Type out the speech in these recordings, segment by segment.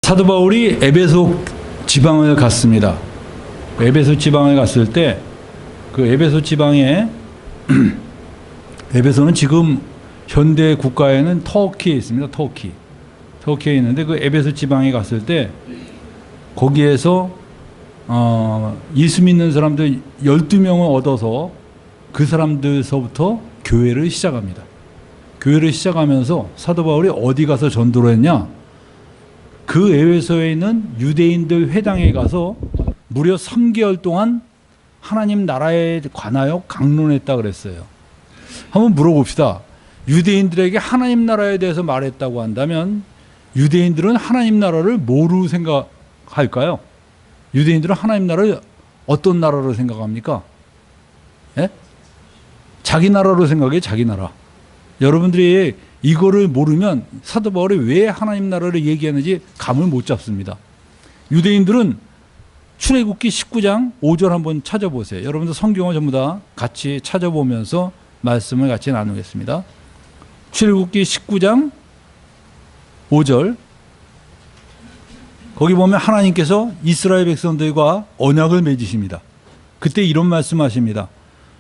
사도 바울이 에베소 지방을 갔습니다. 에베소 지방에 갔을 때 그 에베소 지방에 에베소는 지금 현대 국가에는 터키에 있습니다. 터키에 있는데 그 에베소 지방에 갔을 때 거기에서 예수 믿는 사람들 12명을 얻어서 그 사람들서부터 교회를 시작합니다. 교회를 시작하면서 사도 바울이 어디 가서 전도를 했냐? 그 에베소에 있는 유대인들 회당에 가서 무려 3개월 동안 하나님 나라에 관하여 강론했다 그랬어요. 한번 물어봅시다. 유대인들에게 하나님 나라에 대해서 말했다고 한다면 유대인들은 하나님 나라를 뭐로 생각할까요? 유대인들은 하나님 나라를 어떤 나라로 생각합니까? 예? 자기 나라로 생각해요. 자기 나라. 여러분들이 이거를 모르면 사도 바울이 왜 하나님 나라를 얘기하는지 감을 못 잡습니다. 유대인들은 출애굽기 19장 5절 한번 찾아보세요. 여러분들 성경을 전부 다 같이 찾아보면서 말씀을 같이 나누겠습니다. 출애굽기 19장 5절 거기 보면 하나님께서 이스라엘 백성들과 언약을 맺으십니다. 그때 이런 말씀하십니다.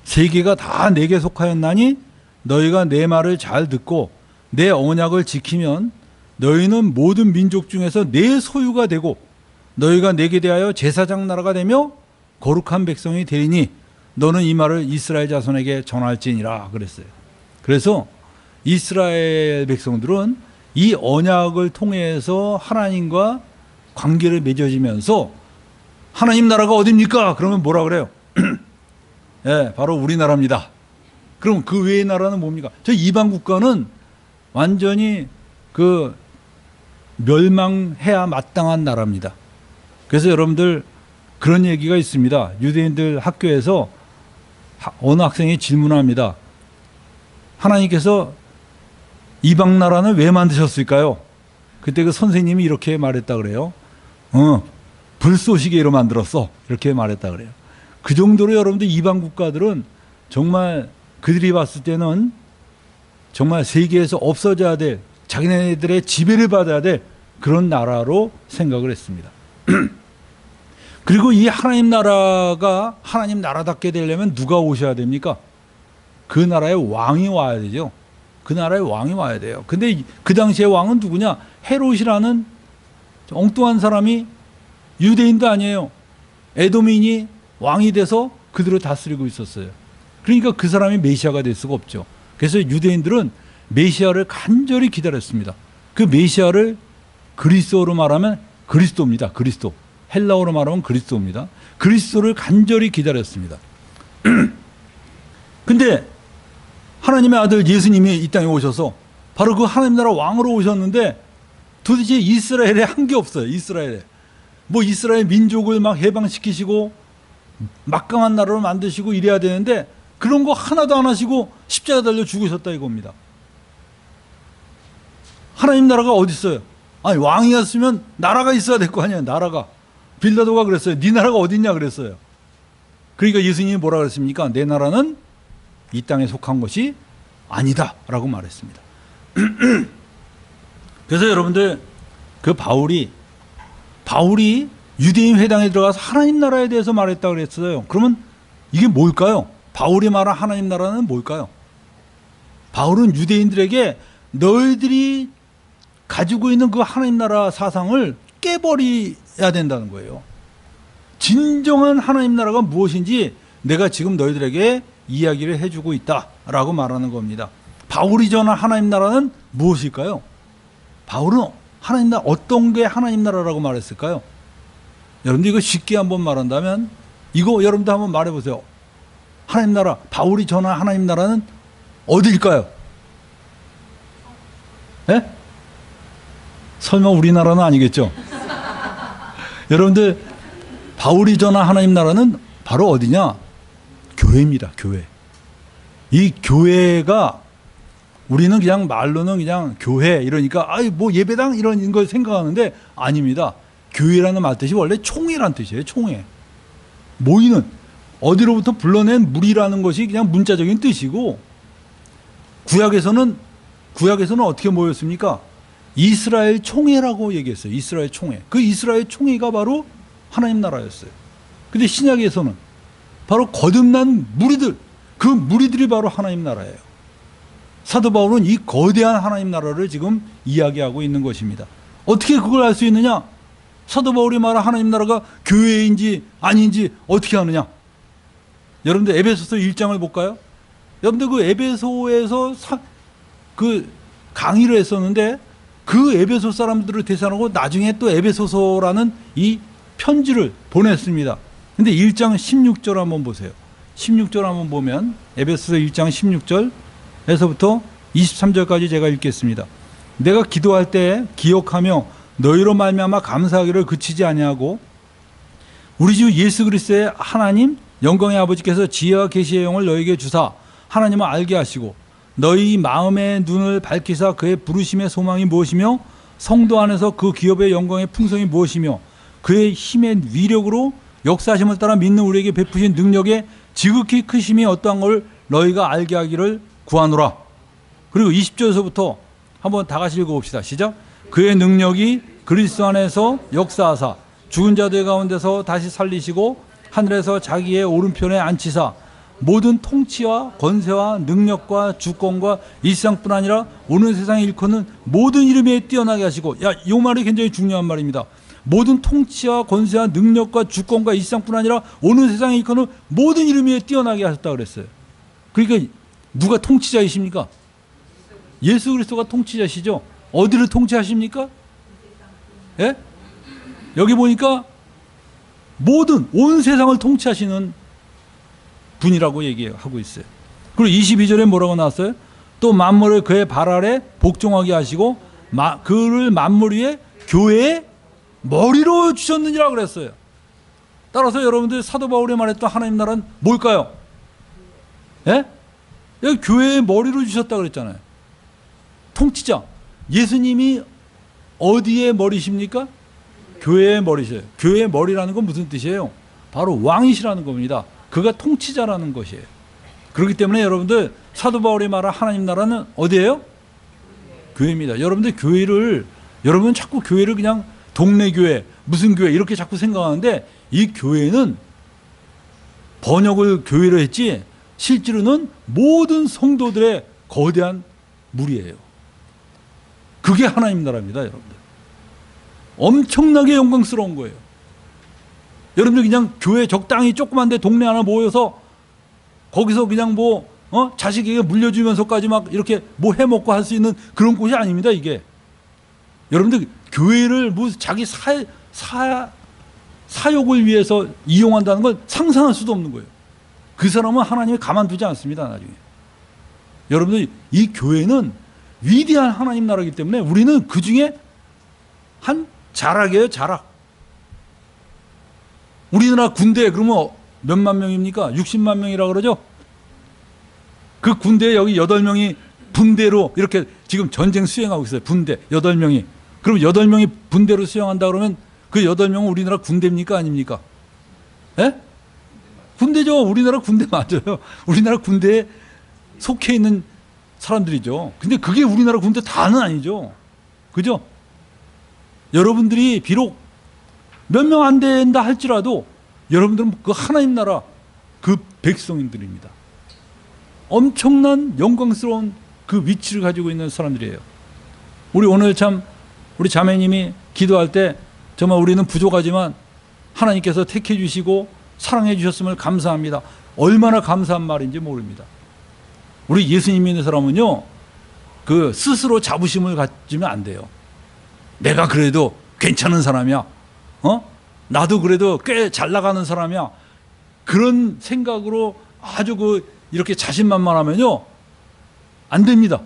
세계가 다 내게 속하였나니 너희가 내 말을 잘 듣고 내 언약을 지키면 너희는 모든 민족 중에서 내 소유가 되고 너희가 내게 대하여 제사장 나라가 되며 거룩한 백성이 되리니 너는 이 말을 이스라엘 자손에게 전할지니라 그랬어요. 그래서 이스라엘 백성들은 이 언약을 통해서 하나님과 관계를 맺어지면서 하나님 나라가 어딥니까? 그러면 뭐라 그래요? 예, 바로 우리나라입니다. 그럼 그 외의 나라는 뭡니까? 저 이방 국가는 완전히 그 멸망해야 마땅한 나라입니다. 그래서 여러분들 그런 얘기가 있습니다. 유대인들 학교에서 어느 학생이 질문합니다. 하나님께서 이방 나라는 왜 만드셨을까요? 그때 그 선생님이 이렇게 말했다 그래요. 불쏘시개로 만들었어. 이렇게 말했다 그래요. 그 정도로 여러분들 이방 국가들은 정말 그들이 봤을 때는 정말 세계에서 없어져야 될 자기네들의 지배를 받아야 될 그런 나라로 생각을 했습니다. 그리고 이 하나님 나라가 하나님 나라답게 되려면 누가 오셔야 됩니까? 그 나라의 왕이 와야 되죠. 그 나라의 왕이 와야 돼요. 근데 그 당시의 왕은 누구냐? 헤롯이라는 엉뚱한 사람이 유대인도 아니에요. 에돔인이 왕이 돼서 그들을 다스리고 있었어요. 그러니까 그 사람이 메시아가 될 수가 없죠. 그래서 유대인들은 메시아를 간절히 기다렸습니다. 그 메시아를 그리스도로 말하면 그리스도입니다. 그리스도. 헬라어로 말하면 그리스도입니다. 그리스도를 간절히 기다렸습니다. 근데 하나님의 아들 예수님이 이 땅에 오셔서 바로 그 하나님 나라 왕으로 오셨는데 도대체 이스라엘에 한 게 없어요. 이스라엘에. 뭐 이스라엘 민족을 막 해방시키시고 막강한 나라로 만드시고 이래야 되는데 그런 거 하나도 안 하시고 십자가 달려 죽으셨다 이겁니다. 하나님 나라가 어디 있어요? 아니 왕이었으면 나라가 있어야 될 거 아니에요. 나라가. 빌라도가 그랬어요. 네 나라가 어디 있냐 그랬어요. 그러니까 예수님이 뭐라 그랬습니까? 내 나라는 이 땅에 속한 것이 아니다 라고 말했습니다. 그래서 여러분들 그 바울이 유대인 회당에 들어가서 하나님 나라에 대해서 말했다 그랬어요. 그러면 이게 뭘까요? 바울이 말한 하나님 나라는 뭘까요? 바울은 유대인들에게 너희들이 가지고 있는 그 하나님 나라 사상을 깨버려야 된다는 거예요. 진정한 하나님 나라가 무엇인지 내가 지금 너희들에게 이야기를 해주고 있다라고 말하는 겁니다. 바울이 전한 하나님 나라는 무엇일까요? 바울은 하나님 나라 어떤 게 하나님 나라라고 말했을까요? 여러분들 이거 쉽게 한번 말한다면 이거 여러분들 한번 말해보세요. 하나님 나라, 바울이 전한 하나님 나라는 어디일까요? 예? 설마 우리나라는 아니겠죠? 여러분들 바울이 전한 하나님 나라는 바로 어디냐? 교회입니다. 교회. 이 교회가 우리는 그냥 말로는 그냥 교회 이러니까 아이 뭐 예배당 이런 걸 생각하는데 아닙니다. 교회라는 말 뜻이 원래 총회란 뜻이에요. 총회. 모이는 어디로부터 불러낸 무리라는 것이 그냥 문자적인 뜻이고 구약에서는 어떻게 모였습니까? 이스라엘 총회라고 얘기했어요. 이스라엘 총회. 그 이스라엘 총회가 바로 하나님 나라였어요. 근데 신약에서는 바로 거듭난 무리들, 그 무리들이 바로 하나님 나라예요. 사도 바울은 이 거대한 하나님 나라를 지금 이야기하고 있는 것입니다. 어떻게 그걸 알 수 있느냐? 사도 바울이 말한 하나님 나라가 교회인지 아닌지 어떻게 아느냐? 여러분들 에베소서 1장을 볼까요? 여러분들 그 에베소에서 그 강의를 했었는데 그 에베소 사람들을 대상으로 나중에 또 에베소서라는 이 편지를 보냈습니다. 근데 1장 16절 한번 보세요. 16절 한번 보면 에베소서 1장 16절에서부터 23절까지 제가 읽겠습니다. 내가 기도할 때 기억하며 너희로 말미암아 감사하기를 그치지 아니하고 우리 주 예수 그리스도의 하나님 영광의 아버지께서 지혜와 계시의 영을 너희에게 주사 하나님을 알게 하시고 너희 마음의 눈을 밝히사 그의 부르심의 소망이 무엇이며 성도 안에서 그 기업의 영광의 풍성이 무엇이며 그의 힘의 위력으로 역사하심을 따라 믿는 우리에게 베푸신 능력의 지극히 크심이 어떠한 걸 너희가 알게 하기를 구하노라. 그리고 20절에서부터 한번 다 같이 읽어봅시다. 시작. 그의 능력이 그리스도 안에서 역사하사 죽은 자들 가운데서 다시 살리시고 하늘에서 자기의 오른편에 앉히사 모든 통치와 권세와 능력과 주권과 일상뿐 아니라 오는 세상에 일컫는 모든 이름에 뛰어나게 하시고, 이 말이 굉장히 중요한 말입니다. 모든 통치와 권세와 능력과 주권과 일상뿐 아니라 오는 세상에 일컫는 모든 이름에 뛰어나게 하셨다 그랬어요. 그러니까 누가 통치자이십니까? 예수 그리스도가 통치자시죠. 어디를 통치하십니까? 예? 여기 보니까 모든 온 세상을 통치하시는 분이라고 얘기하고 있어요. 그리고 22절에 뭐라고 나왔어요? 또 만물을 그의 발 아래 복종하게 하시고 그를 만물 위에 교회의 머리로 주셨느니라 그랬어요. 따라서 여러분들 사도 바울이 말했던 하나님 나라는 뭘까요? 예? 여기 교회의 머리로 주셨다 그랬잖아요. 통치자. 예수님이 어디의 머리십니까? 교회의 머리셔요. 교회의 머리라는 건 무슨 뜻이에요? 바로 왕이시라는 겁니다. 그가 통치자라는 것이에요. 그렇기 때문에 여러분들 사도 바울이 말한 하나님 나라는 어디예요? 교회입니다. 여러분들 여러분은 자꾸 교회를 그냥 동네 교회, 무슨 교회 이렇게 자꾸 생각하는데 이 교회는 번역을 교회로 했지 실제로는 모든 성도들의 거대한 무리예요. 그게 하나님 나라입니다, 여러분들. 엄청나게 영광스러운 거예요. 여러분들 그냥 교회 적당히 조그만 데 동네 하나 모여서 거기서 그냥 자식에게 물려주면서까지 막 이렇게 뭐 해먹고 할 수 있는 그런 곳이 아닙니다, 이게. 여러분들 교회를 자기 사욕을 위해서 이용한다는 걸 상상할 수도 없는 거예요. 그 사람은 하나님이 가만두지 않습니다, 나중에. 여러분들 이 교회는 위대한 하나님 나라이기 때문에 우리는 그 중에 한 자락이에요, 자락. 우리나라 군대 그러면 몇만 명입니까? 60만 명이라고 그러죠? 그 군대에 여기 8명이 분대로 이렇게 지금 전쟁 수행하고 있어요. 분대 8명이. 그럼 8명이 분대로 수행한다 그러면 그 8명은 우리나라 군대입니까? 아닙니까? 예? 군대죠. 우리나라 군대 맞아요. 우리나라 군대에 속해 있는 사람들이죠. 근데 그게 우리나라 군대 다는 아니죠. 그죠? 여러분들이 비록 몇 명 안 된다 할지라도 여러분들은 그 하나님 나라 그 백성들입니다. 엄청난 영광스러운 그 위치를 가지고 있는 사람들이에요. 우리 오늘 참 우리 자매님이 기도할 때 정말 우리는 부족하지만 하나님께서 택해 주시고 사랑해 주셨음을 감사합니다. 얼마나 감사한 말인지 모릅니다. 우리 예수님 믿는 사람은요, 그 스스로 자부심을 가지면 안 돼요. 내가 그래도 괜찮은 사람이야. 나도 그래도 꽤 잘 나가는 사람이야. 그런 생각으로 아주 이렇게 자신만만하면요, 안 됩니다.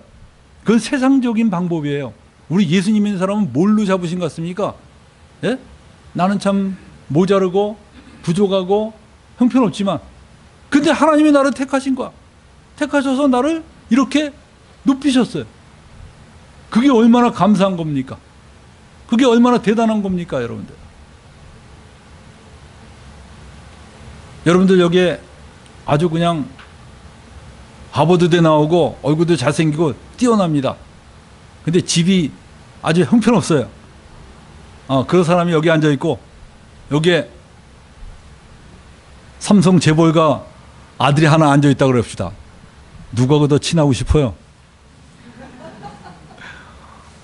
그건 세상적인 방법이에요. 우리 예수님 믿는 사람은 뭘로 잡으신 것 같습니까? 예? 나는 참 모자르고 부족하고 형편없지만 근데 하나님이 나를 택하신 거야. 택하셔서 나를 이렇게 높이셨어요. 그게 얼마나 감사한 겁니까? 그게 얼마나 대단한 겁니까, 여러분들? 여러분들 여기에 아주 그냥 하버드대 나오고 얼굴도 잘생기고 뛰어납니다. 근데 집이 아주 형편없어요. 그 사람이 여기 앉아 있고 여기에 삼성 재벌가 아들이 하나 앉아 있다 그럽시다. 누가 더 친하고 싶어요?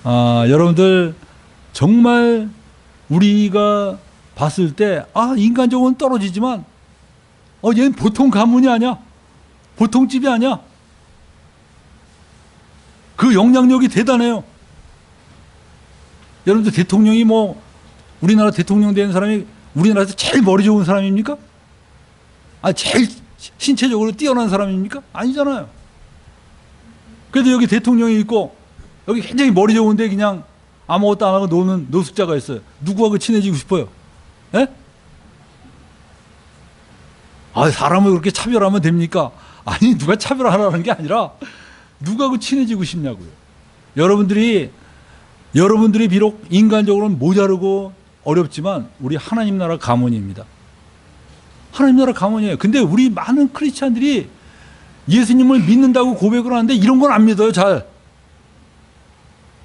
여러분들 정말 우리가 봤을 때 인간적으로는 떨어지지만 얘는 보통 가문이 아니야. 보통 집이 아니야. 그 영향력이 대단해요. 여러분들 대통령이 우리나라 대통령 된 사람이 우리나라에서 제일 머리 좋은 사람입니까? 제일 신체적으로 뛰어난 사람입니까? 아니잖아요. 그래도 여기 대통령이 있고 여기 굉장히 머리 좋은데 그냥 아무것도 안 하고 노는 노숙자가 있어요. 누구하고 친해지고 싶어요? 예? 사람을 그렇게 차별하면 됩니까? 아니, 누가 차별하라는 게 아니라 누구하고 친해지고 싶냐고요. 여러분들이 비록 인간적으로는 모자르고 어렵지만 우리 하나님 나라 가문입니다. 하나님 나라 가문이에요. 근데 우리 많은 크리스찬들이 예수님을 믿는다고 고백을 하는데 이런 건 안 믿어요. 잘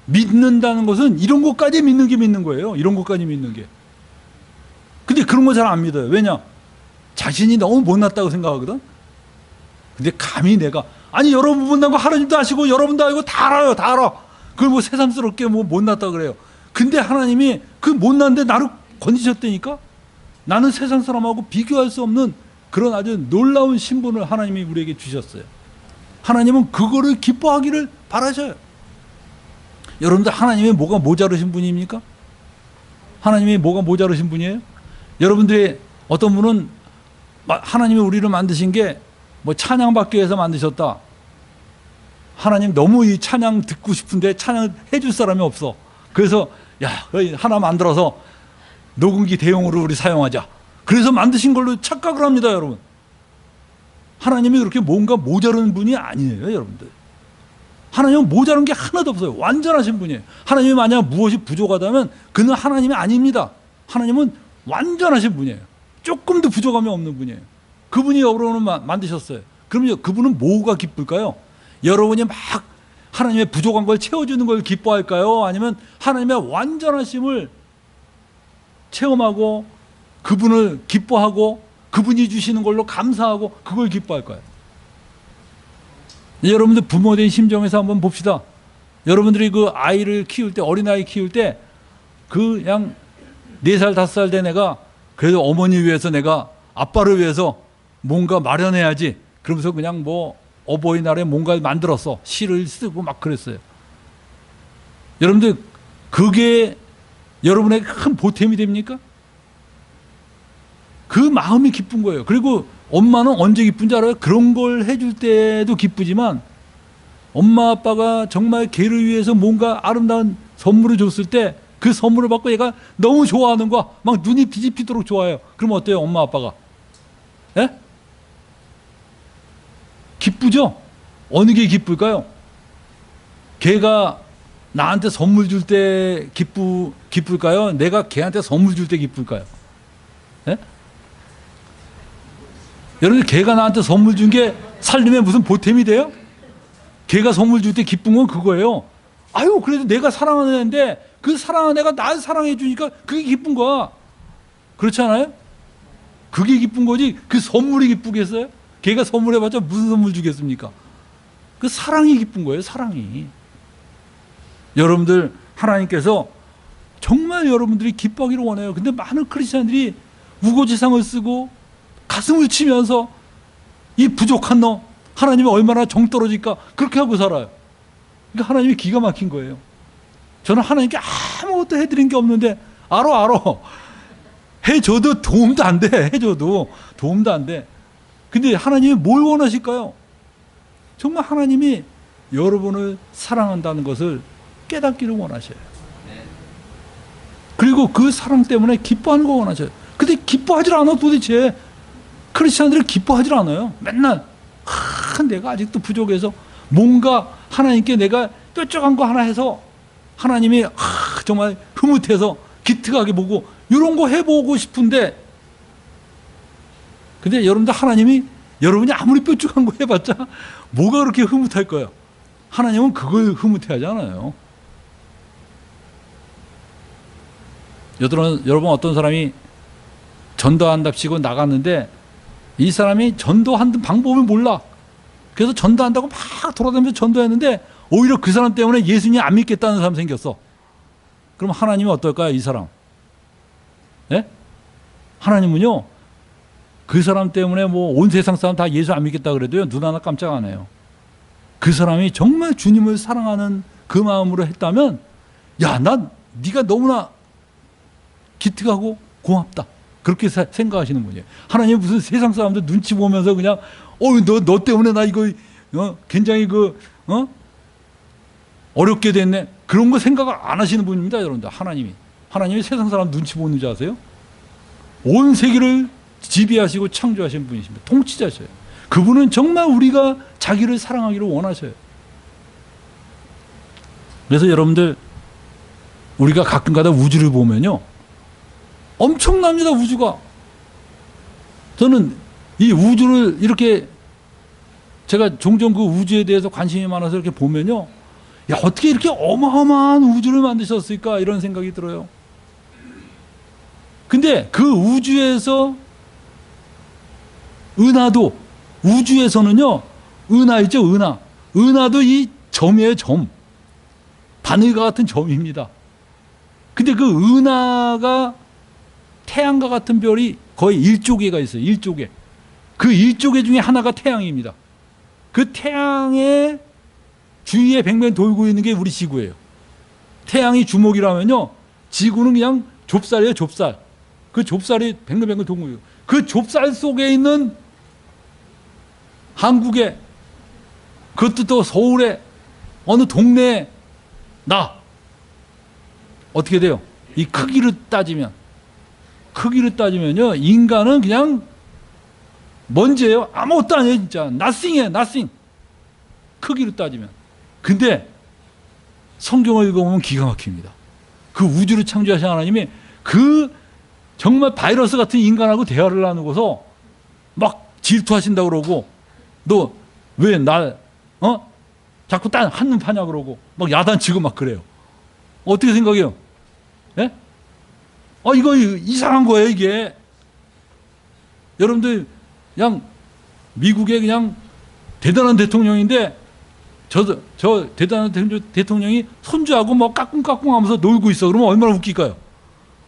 믿는다는 것은 이런 것까지 믿는 거예요. 이런 것까지 믿는 게. 근데 그런 거 잘 안 믿어요. 왜냐? 자신이 너무 못났다고 생각하거든. 근데 감히 내가 여러분 못난 거 하나님도 아시고 여러분도 알고 다 알아요. 다 알아. 그걸 새삼스럽게 못났다 그래요. 근데 하나님이 그 못난데 나를 건지셨다니까. 나는 세상 사람하고 비교할 수 없는 그런 아주 놀라운 신분을 하나님이 우리에게 주셨어요. 하나님은 그거를 기뻐하기를 바라셔요. 여러분들 하나님이 뭐가 모자르신 분입니까? 하나님이 뭐가 모자르신 분이에요? 여러분들이 어떤 분은 하나님이 우리를 만드신 게 찬양받기 위해서 만드셨다. 하나님 너무 이 찬양 듣고 싶은데 찬양 해줄 사람이 없어. 그래서 하나 만들어서 녹음기 대용으로 우리 사용하자. 그래서 만드신 걸로 착각을 합니다, 여러분. 하나님이 그렇게 뭔가 모자른 분이 아니에요, 여러분들. 하나님은 모자란 게 하나도 없어요. 완전하신 분이에요. 하나님이 만약 무엇이 부족하다면 그는 하나님이 아닙니다. 하나님은 완전하신 분이에요. 조금도 부족함이 없는 분이에요. 그분이 여러분을 만드셨어요. 그러면 그분은 뭐가 기쁠까요? 여러분이 막 하나님의 부족한 걸 채워주는 걸 기뻐할까요? 아니면 하나님의 완전하심을 체험하고 그분을 기뻐하고 그분이 주시는 걸로 감사하고 그걸 기뻐할까요? 여러분들 부모된 심정에서 한번 봅시다. 여러분들이 그 아이를 키울 때, 어린아이 키울 때 그냥 4살, 5살 된 애가 그래도 어머니 위해서 내가 아빠를 위해서 뭔가 마련해야지. 그러면서 그냥 어버이날에 뭔가 만들었어. 시를 쓰고 막 그랬어요. 여러분들 그게 여러분에게 큰 보탬이 됩니까? 그 마음이 기쁜 거예요. 그리고 엄마는 언제 기쁜지 알아요? 그런 걸 해줄 때도 기쁘지만 엄마 아빠가 정말 걔를 위해서 뭔가 아름다운 선물을 줬을 때 그 선물을 받고 얘가 너무 좋아하는 거야. 막 눈이 뒤집히도록 좋아해요. 그럼 어때요? 엄마 아빠가? 예? 기쁘죠? 어느 게 기쁠까요? 걔가 나한테 선물 줄 때 기쁠까요? 내가 걔한테 선물 줄 때 기쁠까요? 예? 여러분, 걔가 나한테 선물 준 게 살림에 무슨 보탬이 돼요? 걔가 선물 줄 때 기쁜 건 그거예요. 그래도 내가 사랑하는 애인데 그 사랑하는 애가 날 사랑해 주니까 그게 기쁜 거야. 그렇지 않아요? 그게 기쁜 거지 그 선물이 기쁘겠어요? 걔가 선물해봤자 무슨 선물 주겠습니까? 그 사랑이 기쁜 거예요. 사랑이. 여러분들 하나님께서 정말 여러분들이 기뻐하기를 원해요. 근데 많은 크리스찬들이 우고지상을 쓰고 가슴을 치면서 이 부족한 너 하나님이 얼마나 정 떨어질까 그렇게 하고 살아요. 그러니까 하나님이 기가 막힌 거예요. 저는 하나님께 아무것도 해드린 게 없는데 알아. 해줘도 도움도 안 돼. 해줘도 도움도 안 돼. 근데 하나님이 뭘 원하실까요? 정말 하나님이 여러분을 사랑한다는 것을 깨닫기를 원하셔요. 그리고 그 사랑 때문에 기뻐하는 거 원하셔요. 근데 기뻐하지 않아. 도대체 크리스찬들은 기뻐하지 않아요. 맨날 내가 아직도 부족해서 뭔가 하나님께 내가 뾰족한 거 하나 해서 하나님이 정말 흐뭇해서 기특하게 보고 이런 거 해보고 싶은데, 근데 여러분들 하나님이 여러분이 아무리 뾰족한 거 해봤자 뭐가 그렇게 흐뭇할 거예요? 하나님은 그걸 흐뭇해하지 않아요. 여러분 어떤 사람이 전도한답시고 나갔는데 이 사람이 전도하는 방법을 몰라. 그래서 전도한다고 막 돌아다니면서 전도했는데 오히려 그 사람 때문에 예수님 안 믿겠다는 사람 생겼어. 그럼 하나님은 어떨까요? 이 사람. 예? 하나님은요, 그 사람 때문에 뭐 온 세상 사람 다 예수 안 믿겠다 그래도요, 눈 하나 깜짝 안 해요. 그 사람이 정말 주님을 사랑하는 그 마음으로 했다면, 야, 네가 너무나 기특하고 고맙다. 그렇게 생각하시는 분이에요. 하나님 무슨 세상 사람들 눈치 보면서 그냥, 너 때문에 나 이거, 굉장히 어렵게 됐네. 그런 거 생각을 안 하시는 분입니다, 여러분들. 하나님이 세상 사람 눈치 보는 줄 아세요? 온 세계를 지배하시고 창조하신 분이십니다. 통치자셔요. 그분은 정말 우리가 자기를 사랑하기를 원하셔요. 그래서 여러분들, 우리가 가끔가다 우주를 보면요, 엄청납니다, 우주가. 저는 이 우주를 이렇게, 제가 종종 그 우주에 대해서 관심이 많아서 이렇게 보면요, 야, 어떻게 이렇게 어마어마한 우주를 만드셨을까, 이런 생각이 들어요. 근데 그 우주에서 은하도, 우주에서는요, 은하 있죠, 은하. 은하도 이 점이에요, 점. 바늘과 같은 점입니다. 근데 그 은하가 태양과 같은 별이 거의 1조 개가 있어요, 1조 개. 그 1조 개 중에 하나가 태양입니다. 그 태양의 주위에 뱅뱅 돌고 있는 게 우리 지구예요. 태양이 주목이라면요, 지구는 그냥 좁쌀이에요, 좁쌀. 그 좁쌀이 뱅글뱅글 돌고 있어요. 그 좁쌀 속에 있는 한국에, 그것도 또 서울에, 어느 동네에 나 어떻게 돼요? 이 크기를 따지면요, 인간은 그냥 먼지예요. 아무것도 아니에요, 진짜. nothing이에요, nothing. 크기로 따지면. 근데 성경을 읽어보면 기가 막힙니다. 그 우주를 창조하신 하나님이 그 정말 바이러스 같은 인간하고 대화를 나누고서 막 질투하신다고 그러고, 너 왜 날 자꾸 딴 한눈 파냐 그러고 막 야단치고 막 그래요. 어떻게 생각해요? 예? 이거 이상한 거예요, 이게. 여러분들, 그냥 미국의 그냥 대단한 대통령인데, 저 대단한 대통령이 손주하고 뭐 까꿍까꿍 하면서 놀고 있어. 그러면 얼마나 웃길까요?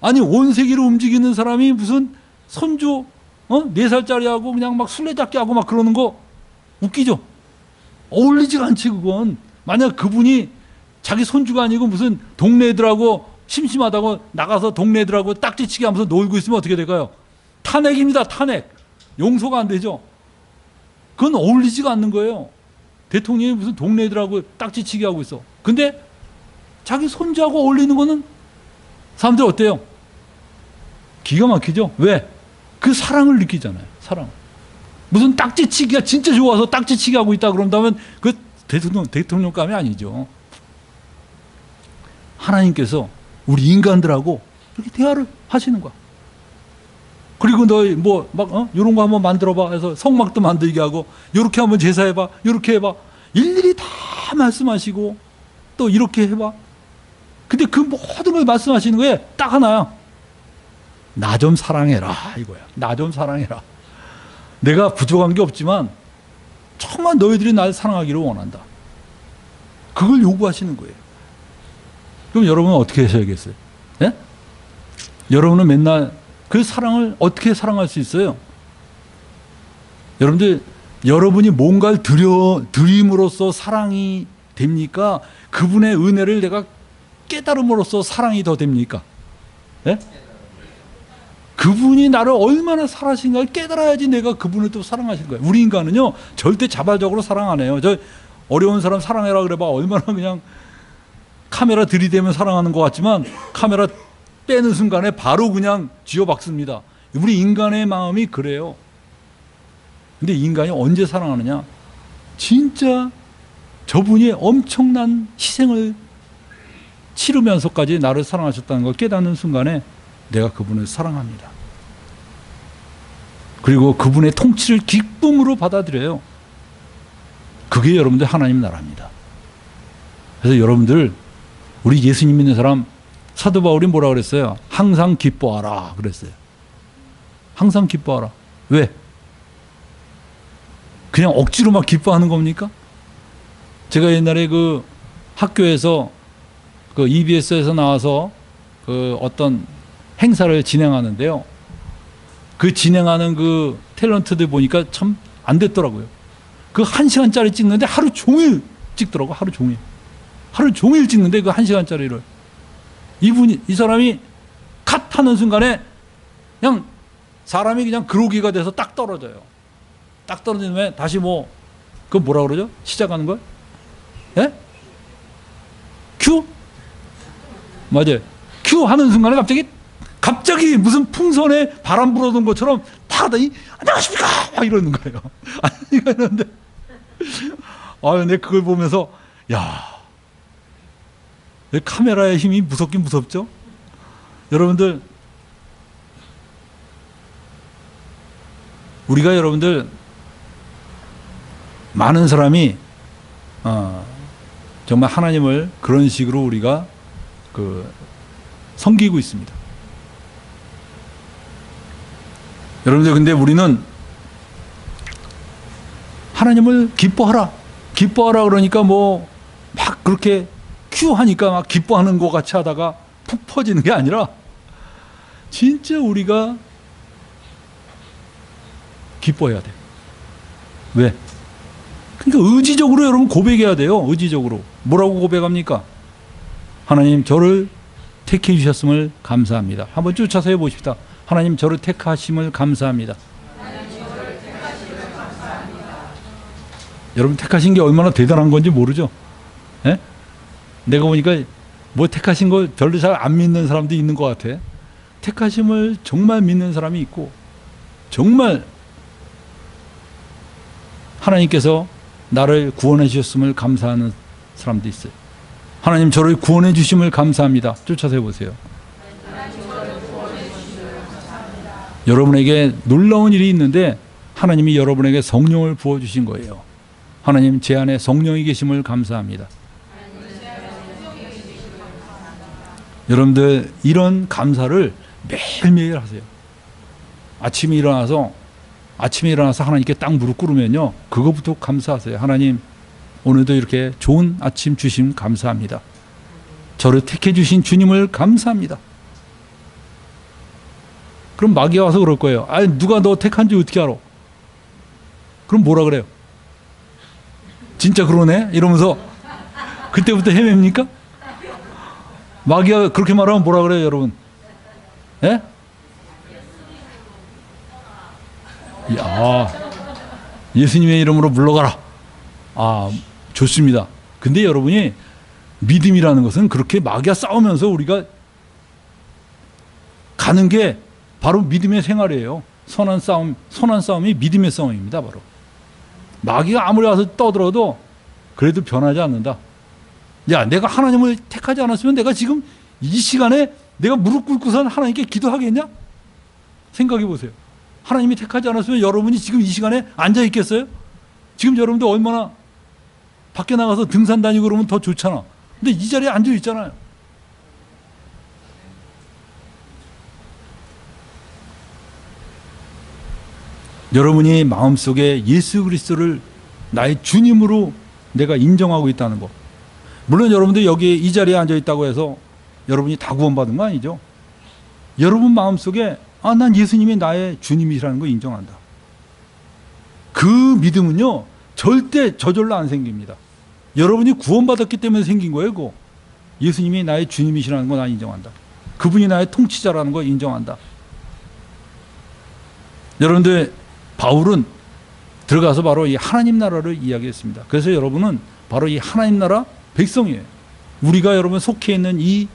아니, 온 세계를 움직이는 사람이 무슨 손주 4살짜리하고 그냥 막 술래잡기 하고 막 그러는 거 웃기죠? 어울리지가 않지, 그건. 만약 그분이 자기 손주가 아니고 무슨 동네 애들하고 심심하다고 나가서 동네 애들하고 딱지치기 하면서 놀고 있으면 어떻게 될까요? 탄핵입니다, 탄핵. 용서가 안 되죠. 그건 어울리지가 않는 거예요. 대통령이 무슨 동네 애들하고 딱지치기 하고 있어. 근데 자기 손주하고 어울리는 거는 사람들 어때요? 기가 막히죠? 왜? 그 사랑을 느끼잖아요. 사랑. 무슨 딱지치기가 진짜 좋아서 딱지치기 하고 있다 그런다면 그 대통령감이 아니죠. 하나님께서 우리 인간들하고 이렇게 대화를 하시는 거야. 그리고 너 뭐 막 이런 거 한번 만들어봐 해서 성막도 만들게 하고, 이렇게 한번 제사해봐, 이렇게 해봐, 일일이 다 말씀하시고, 또 이렇게 해봐. 근데 그 모든 걸 말씀하시는 거에 딱 하나야. 나 좀 사랑해라, 이거야. 나 좀 사랑해라. 내가 부족한 게 없지만 정말 너희들이 날 사랑하기를 원한다. 그걸 요구하시는 거예요. 그럼 여러분은 어떻게 하셔야겠어요? 예? 여러분은 맨날 그 사랑을 어떻게 사랑할 수 있어요? 여러분들, 여러분이 뭔가를 드림으로써 사랑이 됩니까? 그분의 은혜를 내가 깨달음으로써 사랑이 더 됩니까? 예? 그분이 나를 얼마나 사랑하신가를 깨달아야지 내가 그분을 또 사랑하신 거예요. 우리 인간은요, 절대 자발적으로 사랑 안 해요. 저 어려운 사람 사랑해라 그래봐 얼마나 그냥 카메라 들이대면 사랑하는 것 같지만, 카메라 빼는 순간에 바로 그냥 쥐어박습니다. 우리 인간의 마음이 그래요. 근데 인간이 언제 사랑하느냐? 진짜 저분이 엄청난 희생을 치르면서까지 나를 사랑하셨다는 걸 깨닫는 순간에 내가 그분을 사랑합니다. 그리고 그분의 통치를 기쁨으로 받아들여요. 그게 여러분들 하나님 나라입니다. 그래서 여러분들, 우리 예수님 믿는 사람 사도 바울이 뭐라 그랬어요? 항상 기뻐하라 그랬어요. 항상 기뻐하라. 왜? 그냥 억지로 막 기뻐하는 겁니까? 제가 옛날에 그 학교에서 그 EBS에서 나와서 그 어떤 행사를 진행하는데요. 그 진행하는 그 탤런트들 보니까 참 안 됐더라고요. 그 1시간짜리 찍는데 하루 종일 찍더라고. 하루 종일. 하루 종일 찍는데 그 1시간짜리를. 이 사람이 컷 하는 순간에 그냥 사람이 그냥 그로기가 돼서 딱 떨어져요. 딱 떨어진 다음에 다시 뭐, 그 뭐라 그러죠? 시작하는 걸? 예? 큐? 맞아요. 큐 하는 순간에 갑자기 무슨 풍선에 바람 불어던 것처럼 다 하더니 안녕하십니까? 막 이러는 거예요. 아니, 이러는데. 내 그걸 보면서, 야, 카메라의 힘이 무섭긴 무섭죠? 여러분들, 우리가 여러분들, 많은 사람이, 정말 하나님을 그런 식으로 우리가 섬기고 있습니다. 여러분들, 근데 우리는 하나님을 기뻐하라. 기뻐하라 그러니까 뭐, 막 그렇게 큐 하니까 막 기뻐하는 것 같이 하다가 푹 퍼지는 게 아니라, 진짜 우리가 기뻐해야 돼. 왜? 그러니까 의지적으로 여러분 고백해야 돼요. 의지적으로. 뭐라고 고백합니까? 하나님 저를 택해 주셨음을 감사합니다. 한번 쫓아서 해보십시다. 하나님 저를 택하심을 감사합니다. 여러분 택하신 게 얼마나 대단한 건지 모르죠? 예? 내가 보니까 뭐 택하신 거 별로 잘 안 믿는 사람도 있는 것 같아. 택하심을 정말 믿는 사람이 있고 정말 하나님께서 나를 구원해 주셨음을 감사하는 사람도 있어요. 하나님 저를 구원해 주심을 감사합니다. 쫓아서 해보세요. 여러분에게 놀라운 일이 있는데 하나님이 여러분에게 성령을 부어주신 거예요. 하나님 제 안에 성령이 계심을 감사합니다. 여러분들 이런 감사를 매일매일 하세요. 아침에 일어나서 하나님께 딱 무릎 꿇으면요, 그거부터 감사하세요. 하나님 오늘도 이렇게 좋은 아침 주심 감사합니다. 저를 택해 주신 주님을 감사합니다. 그럼 마귀가 와서 그럴 거예요. 아니 누가 너 택한지 어떻게 알아? 그럼 뭐라 그래요? 진짜 그러네? 이러면서 그때부터 헤맵니까? 마귀가 그렇게 말하면 뭐라 그래요, 여러분? 예? 예수님의 이름으로 물러가라. 좋습니다. 근데 여러분이 믿음이라는 것은 그렇게 마귀와 싸우면서 우리가 가는 게 바로 믿음의 생활이에요. 선한 싸움이 믿음의 싸움입니다. 바로. 마귀가 아무리 와서 떠들어도 그래도 변하지 않는다. 야, 내가 하나님을 택하지 않았으면 내가 지금 이 시간에 내가 무릎 꿇고선 하나님께 기도하겠냐? 생각해 보세요. 하나님이 택하지 않았으면 여러분이 지금 이 시간에 앉아 있겠어요? 지금 여러분들 얼마나 밖에 나가서 등산 다니고 그러면 더 좋잖아. 근데 이 자리에 앉아 있잖아요. 여러분이 마음속에 예수 그리스도를 나의 주님으로 내가 인정하고 있다는 것. 물론 여러분들 여기 이 자리에 앉아 있다고 해서 여러분이 다 구원받은 거 아니죠. 여러분 마음속에 난 예수님이 나의 주님이라는 거 인정한다. 그 믿음은요 절대 저절로 안 생깁니다. 여러분이 구원받았기 때문에 생긴 거예요. 그거. 예수님이 나의 주님이시라는 거 난 인정한다. 그분이 나의 통치자라는 거 인정한다. 여러분들 바울은 들어가서 바로 이 하나님 나라를 이야기했습니다. 그래서 여러분은 바로 이 하나님 나라 백성이에요. 우리가 여러분 속해 있는 이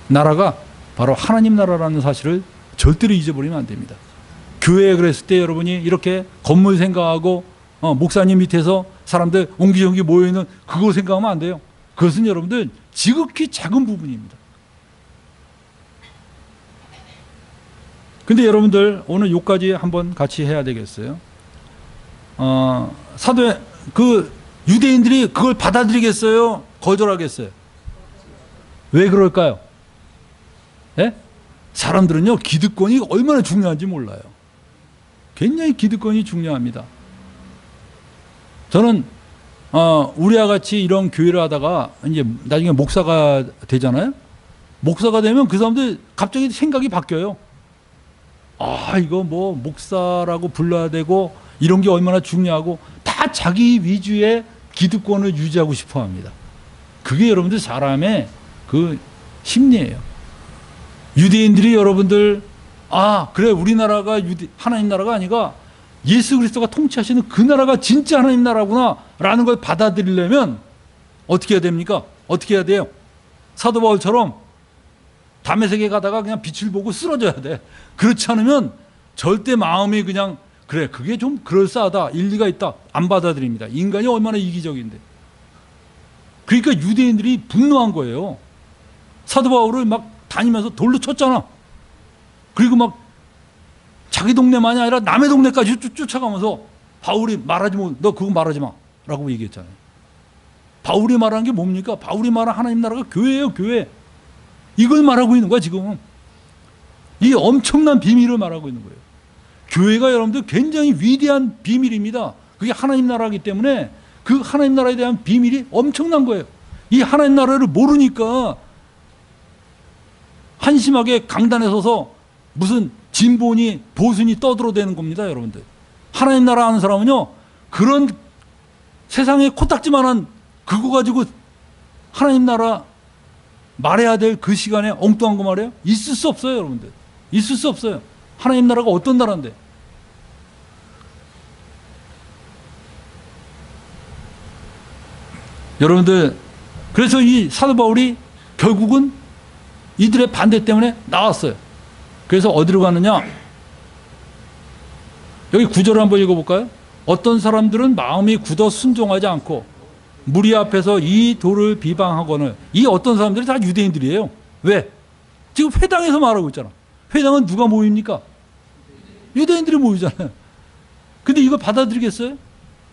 나라가 바로 하나님 나라라는 사실을 절대로 잊어버리면 안 됩니다. 교회에 그랬을 때 여러분이 이렇게 건물 생각하고 목사님 밑에서 사람들 옹기종기 모여있는 그거 생각하면 안 돼요. 그것은 여러분들 지극히 작은 부분입니다. 근데 여러분들 오늘 요까지 한번 같이 해야 되겠어요. 유대인들이 그걸 받아들이겠어요? 거절하겠어요? 왜 그럴까요? 예? 사람들은요, 기득권이 얼마나 중요한지 몰라요. 굉장히 기득권이 중요합니다. 저는 우리와 같이 이런 교회를 하다가 이제 나중에 목사가 되잖아요. 목사가 되면 그 사람들 갑자기 생각이 바뀌어요. 아, 이거 뭐 목사라고 불러야 되고 이런 게 얼마나 중요하고 다 자기 위주의 기득권을 유지하고 싶어 합니다. 그게 여러분들 사람의 그 심리예요. 유대인들이 여러분들 그래, 우리나라가 하나님 나라가 아니라 예수 그리스도가 통치하시는 그 나라가 진짜 하나님 나라구나 라는 걸 받아들이려면 어떻게 해야 됩니까? 어떻게 해야 돼요? 사도 바울처럼 다메섹에 가다가 그냥 빛을 보고 쓰러져야 돼. 그렇지 않으면 절대 마음이 그냥 그래, 그게 좀 그럴싸하다, 일리가 있다, 안 받아들입니다. 인간이 얼마나 이기적인데. 그러니까 유대인들이 분노한 거예요. 사도 바울을 막 다니면서 돌로 쳤잖아. 그리고 막 자기 동네만이 아니라 남의 동네까지 쫓아가면서 바울이 말하지 마, 너 그거 말하지 마 라고 얘기했잖아요. 바울이 말하는 게 뭡니까? 바울이 말한 하나님 나라가 교회예요, 교회. 이걸 말하고 있는 거야, 지금. 이 엄청난 비밀을 말하고 있는 거예요. 교회가 여러분들 굉장히 위대한 비밀입니다. 그게 하나님 나라이기 때문에 그 하나님 나라에 대한 비밀이 엄청난 거예요. 이 하나님 나라를 모르니까 한심하게 강단에 서서 무슨 진보니 보수니 떠들어대는 겁니다, 여러분들. 하나님 나라 아는 사람은요, 그런 세상에 코딱지만한 그거 가지고 하나님 나라 말해야 될 그 시간에 엉뚱한 거 말해요? 있을 수 없어요, 여러분들. 있을 수 없어요. 하나님 나라가 어떤 나라인데. 여러분들, 그래서 이 사도 바울이 결국은 이들의 반대 때문에 나왔어요. 그래서 어디로 가느냐? 여기 구절을 한번 읽어볼까요? 어떤 사람들은 마음이 굳어 순종하지 않고 무리 앞에서 이 돌을 비방하거늘. 이 어떤 사람들이 다 유대인들이에요. 왜? 지금 회당에서 말하고 있잖아. 회당은 누가 모입니까? 유대인들이 모이잖아요. 근데 이거 받아들이겠어요?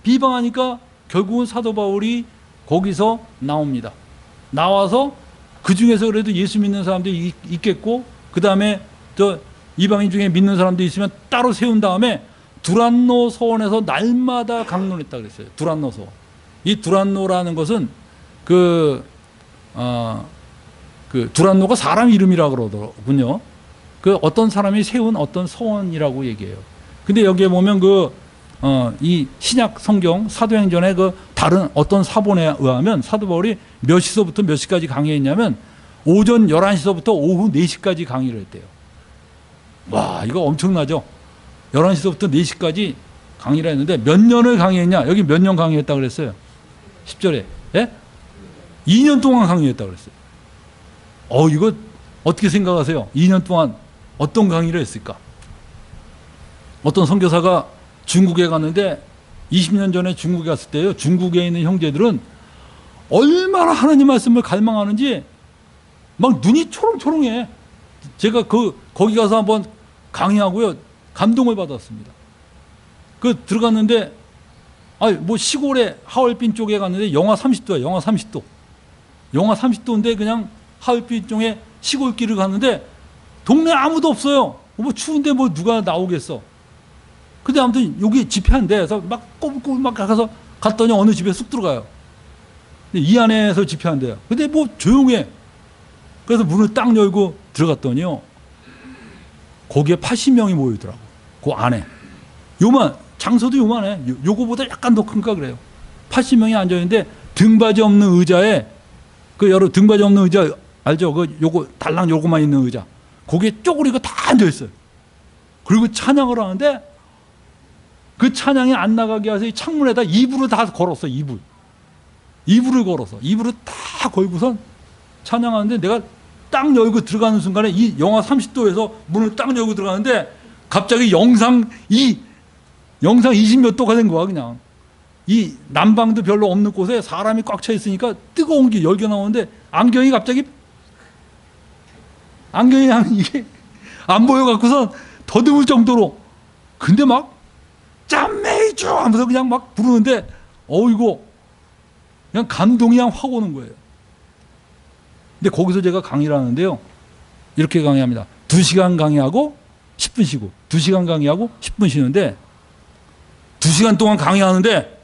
비방하니까 결국은 사도 바울이 거기서 나옵니다. 나와서 그 중에서 그래도 예수 믿는 사람들이 있겠고, 그 다음에 저 이방인 중에 믿는 사람들이 있으면 따로 세운 다음에 두란노 서원에서 날마다 강론했다 그랬어요. 두란노 서원. 이 두란노라는 것은 그 두란노가 사람 이름이라고 그러더군요. 그 어떤 사람이 세운 어떤 서원이라고 얘기해요. 근데 여기에 보면 이 신약 성경 사도행전의 그 다른 어떤 사본에 의하면 사도 바울이 몇 시서부터 몇 시까지 강의했냐면 오전 11시서부터 오후 4시까지 강의를 했대요. 와, 이거 엄청나죠? 11시서부터 4시까지 강의를 했는데 몇 년을 강의했냐? 여기 몇 년 강의했다고 그랬어요? 10절에. 예? 2년 동안 강의했다고 그랬어요. 이거 어떻게 생각하세요? 2년 동안 어떤 강의를 했을까? 어떤 선교사가 중국에 갔는데 20년 전에 중국에 갔을 때요, 중국에 있는 형제들은 얼마나 하나님 말씀을 갈망하는지 막 눈이 초롱초롱해. 제가 거기 가서 한번 강의하고요, 감동을 받았습니다. 들어갔는데, 뭐 시골에 하얼빈 쪽에 갔는데 영하 30도야, 영하 30도. 영하 30도인데 그냥 하얼빈 쪽에 시골길을 갔는데 동네 아무도 없어요. 뭐 추운데 뭐 누가 나오겠어. 근데 아무튼 여기 집회한대. 그래서 막 꼬불꼬불 막 가서 갔더니 어느 집에 쑥 들어가요. 근데 이 안에서 집회한대요. 근데 뭐 조용해. 그래서 문을 딱 열고 들어갔더니요, 거기에 80명이 모이더라고. 그 안에. 장소도 요만해. 요거보다 약간 더 큰가 그래요. 80명이 앉아있는데 등받이 없는 의자에, 등받이 없는 의자 알죠? 요거 달랑 요거만 있는 의자. 거기에 쪼그리고 다 앉아있어요. 그리고 찬양을 하는데 그 찬양이 안 나가게 해서 이 창문에다 이불을 다 걸었어. 이불을 걸어서. 이불을 다 걸고선 찬양하는데 내가 딱 열고 들어가는 순간에 이 영하 30도에서 문을 딱 열고 들어가는데 갑자기 영상 20몇 도가 된 거야, 그냥. 이 난방도 별로 없는 곳에 사람이 꽉 차 있으니까 뜨거운 게 열겨 나오는데 안경이 이게 안 보여갖고서 더듬을 정도로. 근데 막 짬메이주 하면서 그냥 막 부르는데 이거 그냥 감동이 그냥 확 오는 거예요. 근데 거기서 제가 강의를 하는데요. 이렇게 강의합니다. 2시간 강의하고 10분 쉬고 2시간 강의하고 10분 쉬는데 2시간 동안 강의하는데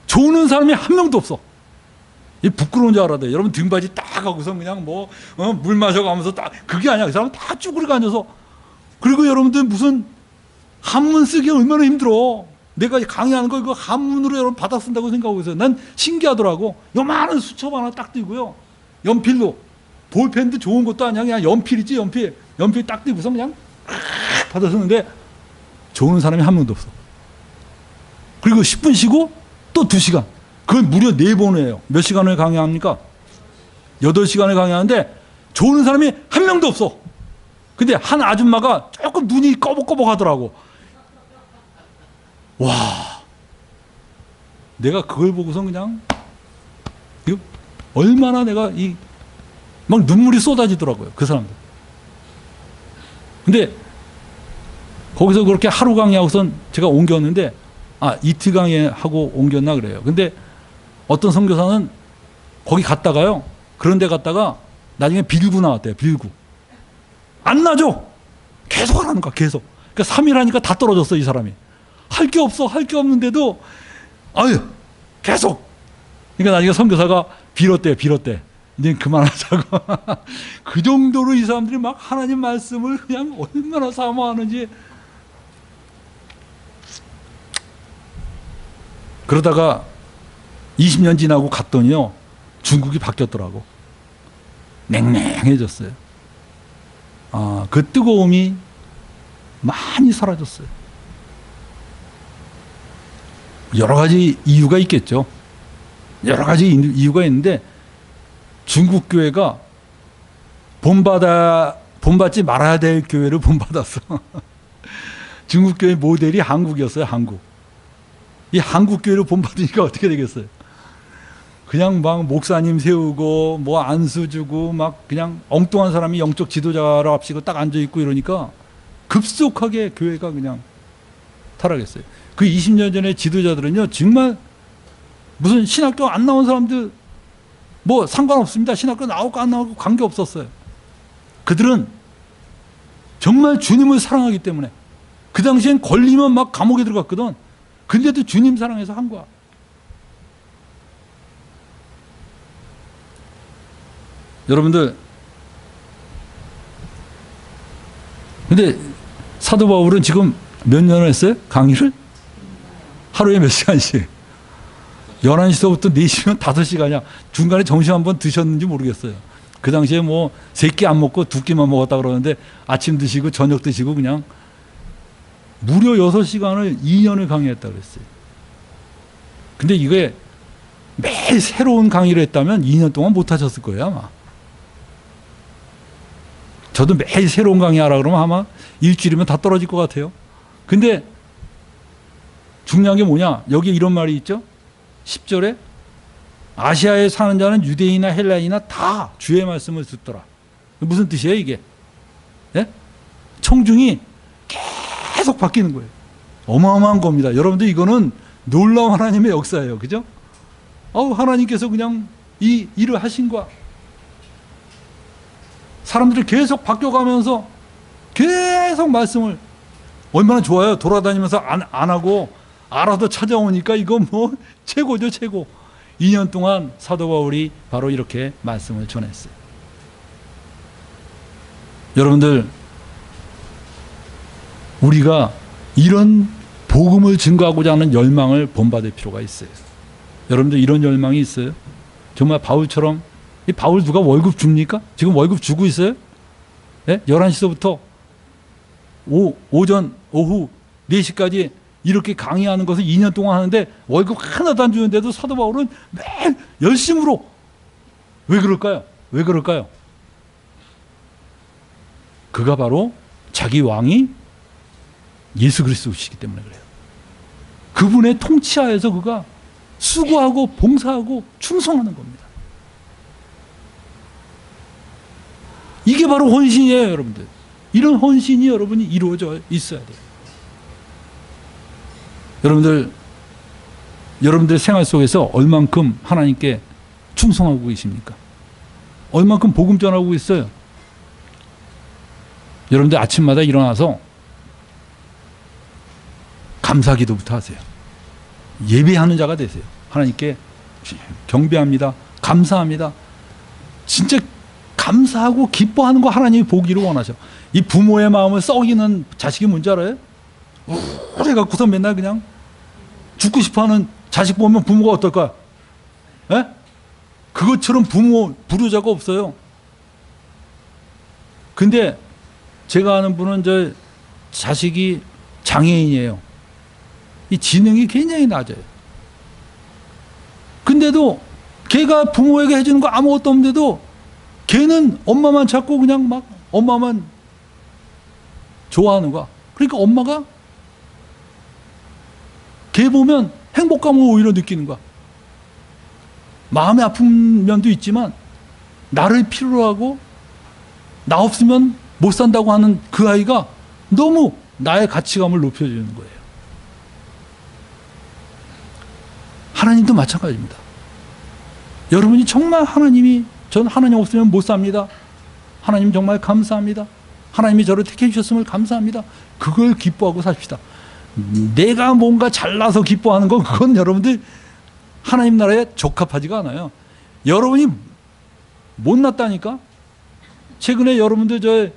조는 사람이 한 명도 없어. 이 부끄러운 줄 알아야 돼. 여러분 등받이 딱 하고서 그냥 뭐 물 마셔가면서 딱 그게 아니야. 그 사람 다 쭈그리고 앉아서. 그리고 여러분들 무슨 한문 쓰기 얼마나 힘들어. 내가 강의하는 거 이거 한문으로 여러분 받아 쓴다고 생각하고 있어요. 난 신기하더라고. 요만한 수첩 하나 딱 띄고요. 연필로. 볼펜도 좋은 것도 아니야. 그냥 연필이지 연필. 연필 딱 띄고서 그냥 받아 쓰는데 좋은 사람이 한 명도 없어. 그리고 10분 쉬고 또 2시간. 그건 무려 4번을 해요. 몇 시간을 강의합니까? 8시간을 강의하는데 좋은 사람이 한 명도 없어. 근데 한 아줌마가 조금 눈이 꺼벅꺼벅 하더라고. 와, 내가 그걸 보고서 그냥 이거 얼마나 내가 막 눈물이 쏟아지더라고요. 그 사람들. 근데 거기서 그렇게 하루 강의하고선 제가 옮겼는데 이틀 강의하고 옮겼나 그래요. 근데 어떤 선교사는 거기 갔다가요. 그런 데 갔다가 나중에 빌구 나왔대요. 빌구. 안 나죠? 계속 하라는 거야. 계속. 그러니까 3일 하니까 다 떨어졌어. 이 사람이. 할 게 없어. 할 게 없는데도 아유 계속. 그러니까 나중에 선교사가 빌었대. 이제 그만하자고. 그 정도로 이 사람들이 막 하나님 말씀을 그냥 얼마나 사모하는지. 그러다가 20년 지나고 갔더니요. 중국이 바뀌었더라고. 냉랭해졌어요. 그 뜨거움이 많이 사라졌어요. 여러 가지 이유가 있겠죠. 여러 가지 이유가 있는데 중국 교회가 본받지 말아야 될 교회를 본받았어. 중국 교회 모델이 한국이었어요. 한국. 이 한국 교회를 본받으니까 어떻게 되겠어요? 그냥 막 목사님 세우고 뭐 안수 주고 막 그냥 엉뚱한 사람이 영적 지도자로 합시고 딱 앉아 있고 이러니까 급속하게 교회가 그냥 타락했어요. 그 20년 전에 지도자들은요 정말 무슨 신학교 안 나온 사람들 뭐 상관없습니다. 신학교 나오고 안 나오고 관계없었어요. 그들은 정말 주님을 사랑하기 때문에 그 당시엔 걸리면 막 감옥에 들어갔거든. 근데도 주님 사랑해서 한 거야. 여러분들, 근데 사도 바울은 지금 몇 년을 했어요? 강의를? 하루에 몇 시간씩? 11시서부터 4시면 5시간이야. 중간에 점심 한번 드셨는지 모르겠어요. 그 당시에 뭐 3끼 안 먹고 2끼만 먹었다 그러는데 아침 드시고 저녁 드시고 그냥 무려 6시간을 2년을 강의했다 그랬어요. 근데 이게 매일 새로운 강의를 했다면 2년 동안 못 하셨을 거예요, 아마. 저도 매일 새로운 강의 하라 그러면 아마 일주일이면 다 떨어질 것 같아요. 근데 중요한 게 뭐냐? 여기 이런 말이 있죠? 10절에 아시아에 사는 자는 유대인이나 헬라인이나 다 주의 말씀을 듣더라. 무슨 뜻이에요, 이게? 예? 청중이 계속 바뀌는 거예요. 어마어마한 겁니다. 여러분들 이거는 놀라운 하나님의 역사예요. 그죠? 하나님께서 그냥 이 일을 하신 거야. 사람들이 계속 바뀌어가면서 계속 말씀을 얼마나 좋아요. 돌아다니면서 안 하고 알아서 찾아오니까 이거 뭐 최고죠, 최고. 2년 동안 사도 바울이 바로 이렇게 말씀을 전했어요. 여러분들, 우리가 이런 복음을 증거하고자 하는 열망을 본받을 필요가 있어요. 여러분들 이런 열망이 있어요? 정말 바울처럼. 이 바울 누가 월급 줍니까? 지금 월급 주고 있어요? 네? 11시서부터 오후 4시까지 이렇게 강의하는 것을 2년 동안 하는데 월급 하나도 안 주는데도 사도 바울은 매일 열심으로. 왜 그럴까요? 왜 그럴까요? 그가 바로 자기 왕이 예수 그리스도시기 때문에 그래요. 그분의 통치하에서 그가 수고하고 봉사하고 충성하는 겁니다. 이게 바로 헌신이에요, 여러분들. 이런 헌신이 여러분이 이루어져 있어야 돼요. 여러분들 생활 속에서 얼만큼 하나님께 충성하고 계십니까? 얼만큼 복음 전하고 있어요? 여러분들 아침마다 일어나서 감사 기도부터 하세요. 예배하는 자가 되세요. 하나님께 경배합니다. 감사합니다. 진짜 감사하고 기뻐하는 거 하나님이 보기를 원하셔. 이 부모의 마음을 썩이는 자식이 뭔지 알아요? 우울해 갖고서 맨날 그냥 죽고 싶어하는 자식 보면 부모가 어떨까? 에? 그것처럼 부모 불효자가 없어요. 근데 제가 아는 분은 저 자식이 장애인이에요. 이 지능이 굉장히 낮아요. 근데도 걔가 부모에게 해주는 거 아무것도 없는데도 걔는 엄마만 찾고 그냥 막 엄마만 좋아하는 거야. 그러니까 엄마가 걔 보면 행복감을 오히려 느끼는 거야. 마음의 아픈 면도 있지만 나를 필요로 하고 나 없으면 못 산다고 하는 그 아이가 너무 나의 가치감을 높여주는 거예요. 하나님도 마찬가지입니다. 여러분이 정말 하나님이 전 하나님 없으면 못 삽니다. 하나님 정말 감사합니다. 하나님이 저를 택해 주셨음을 감사합니다. 그걸 기뻐하고 삽시다. 내가 뭔가 잘나서 기뻐하는 건 그건 여러분들 하나님 나라에 적합하지가 않아요. 여러분이 못났다니까. 최근에 여러분들 저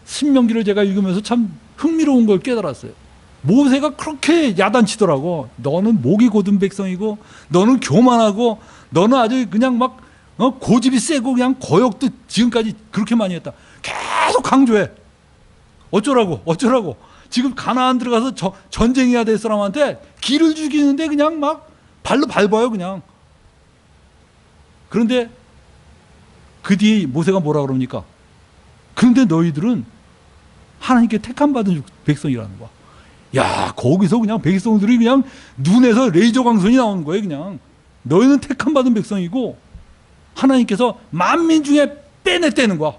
신명기를 제가 읽으면서 참 흥미로운 걸 깨달았어요. 모세가 그렇게 야단치더라고. 너는 목이 곧은 백성이고 너는 교만하고 너는 아주 그냥 막 고집이 세고 그냥 거역도 지금까지 그렇게 많이 했다. 계속 강조해. 어쩌라고. 지금 가나안 들어가서 전쟁해야 될 사람한테 기를 죽이는데 그냥 막 발로 밟아요 그냥. 그런데 그 뒤에 모세가 뭐라 그럽니까? 그런데 너희들은 하나님께 택함받은 백성이라는 거야. 야, 거기서 그냥 백성들이 그냥 눈에서 레이저 광선이 나오는 거예요 그냥. 너희는 택함받은 백성이고 하나님께서 만민 중에 빼냈다는 거야.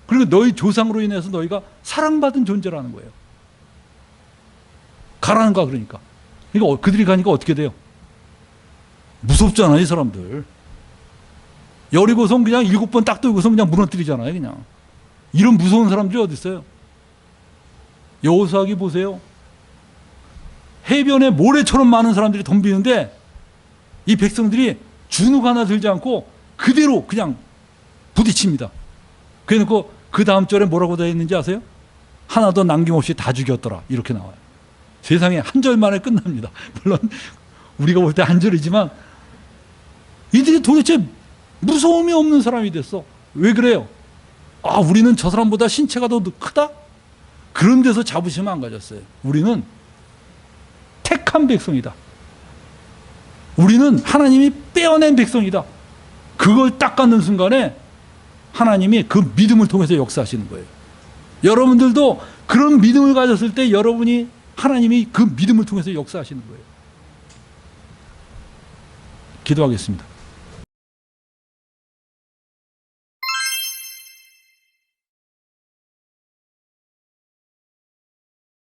그리고 너희 조상으로 인해서 너희가 사랑받은 존재라는 거예요. 가라는 거야 그러니까. 그러니까 그들이 가니까 어떻게 돼요? 무섭잖아요 이 사람들. 여리고성 그냥 7번 딱 돌고서 그냥 무너뜨리잖아요 그냥. 이런 무서운 사람들이 어디 있어요? 여호수아기 보세요. 해변에 모래처럼 많은 사람들이 덤비는데 이 백성들이 주눅 하나 들지 않고 그대로 그냥 부딪힙니다. 그래놓고 그 다음 절에 뭐라고 되어 있는지 아세요? 하나도 남김없이 다 죽였더라 이렇게 나와요. 세상에 한 절 만에 끝납니다. 물론 우리가 볼 때 한 절이지만 이들이 도대체 무서움이 없는 사람이 됐어. 왜 그래요? 아, 우리는 저 사람보다 신체가 더 크다? 그런 데서 자부심 안 가졌어요. 우리는 택한 백성이다. 우리는 하나님이 빼어낸 백성이다. 그걸 딱 갖는 순간에 하나님이 그 믿음을 통해서 역사하시는 거예요. 여러분들도 그런 믿음을 가졌을 때 여러분이 하나님이 그 믿음을 통해서 역사하시는 거예요. 기도하겠습니다.